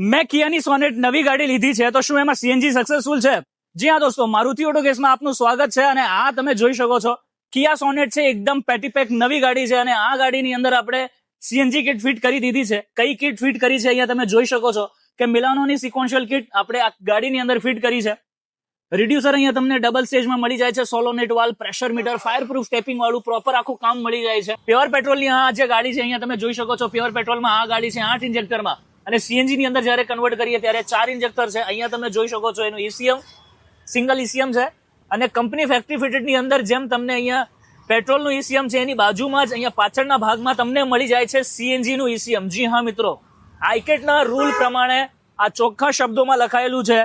મેં કિયાની સોનેટ નવી ગાડી લીધી છે, તો શું એમાં સીએનજી સક્સેસફુલ છે? જી હા દોસ્તો, મારુતિ ઓટો કેસમાં આપનું સ્વાગત છે. અને આ તમે જોઈ શકો છો કિયા સોનેટ છે, એકદમ પેટીપેક નવી ગાડી છે. અને આ ગાડીની અંદર આપણે સીએનજી કિટ ફિટ કરી દીધી છે. કઈ કિટ ફિટ કરી છે અહીંયા તમે જોઈ શકો છો કે મિલાનોની સિક્વન્શિયલ કિટ આપણે આ ગાડીની અંદર ફિટ કરી છે. રિડ્યુસર અહીંયા તમને ડબલ સ્ટેજમાં મળી જાય છે, solenoid valve, pressure meter, fireproof tapping વાળું પ્રોપર આખું કામ મળી જાય છે. પ્યોર પેટ્રોલની આ જે ગાડી છે અહીંયા તમે જોઈ શકો છો, પ્યોર પેટ્રોલમાં આ ગાડી છે 8 ઇન્જેક્ટરમાં, અને સીએનજી ની અંદર જયારે કન્વર્ટ કરીએ ત્યારે 4 ઇન્જેક્ટર છે. અહીંયા તમે જોઈ શકો છો એનું ઈસીએમ સિંગલ ઈસીએમ છે, અને કંપની ફેક્ટરી ફિટેડ ની અંદર જેમ તમને અહીંયા પેટ્રોલનું ઈસીએમ છે એની બાજુમાં જ અહીંયા પાછળના ભાગમાં તમને મળી જાય છે સીએનજી નું ઈસીએમ. જી હા મિત્રો, આઈકેટના રૂલ પ્રમાણે આ ચોખ્ખા શબ્દોમાં લખાયેલું છે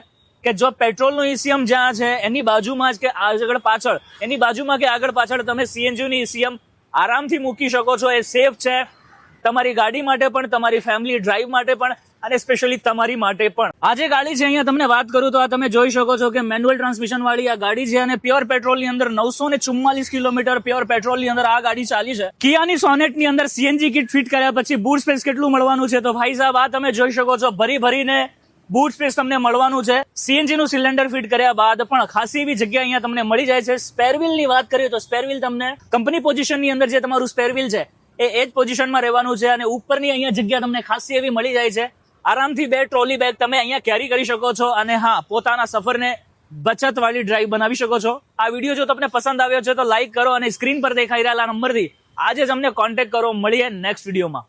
કે જો પેટ્રોલનું ઈસીએમ જ્યાં છે એની બાજુમાં જ કે આગળ પાછળ, એની બાજુમાં કે આગળ પાછળ તમે સીએનજી નું ઈસીએમ આરામથી મૂકી શકો છો. એ સેફ છે તમારી ગાડી માટે પણ, તમારી ફેમિલી ડ્રાઈવ માટે પણ, અને સ્પેશિયલી તમારી માટે પણ. આ જે ગાડી છે અહીંયા તમને વાત કરું તો આ તમે જોઈ શકો છો કે મેન્યુઅલ ટ્રાન્સમિશન વાળી આ ગાડી છે, અને પ્યોર પેટ્રોલ ની અંદર 944 કિલોમીટર પ્યોર પેટ્રોલ ની અંદર આ ગાડી ચાલી છે. કિયાની સોનેટ ની અંદર સીએનજી કિટ ફિટ કર્યા પછી બૂટ સ્પેસ કેટલું મળવાનું છે? તો ભાઈ સાહેબ આ તમે જોઈ શકો છો, ભરીને બૂટ સ્પેસ તમને મળવાનું છે. સીએનજી નું સિલિન્ડર ફિટ કર્યા બાદ પણ ખાસી એવી જગ્યા અહીંયા તમને મળી જાય છે. સ્પેર વ્હીલ ની વાત કરીએ તો સ્પેર વ્હીલ તમને કંપની પોઝિશન ની અંદર જે તમારું સ્પેર વ્હીલ છે એ જ પોઝિશનમાં રહેવાનું છે, અને ઉપરની અહીંયા જગ્યા તમને ખાસી એવી મળી જાય છે. આરામથી 2 ટ્રોલી બેગ તમે અહીંયા કેરી કરી શકો છો, અને હા, પોતાના સફરને બચત વાળી ડ્રાઈવ બનાવી શકો છો. આ વિડીયો જો તમને પસંદ આવ્યો છે તો લાઈક કરો, અને સ્ક્રીન પર દેખાઈ રહેલા નંબરથી આજે જ અમને કોન્ટેક્ટ કરો. મળીએ નેક્સ્ટ વિડીયોમાં.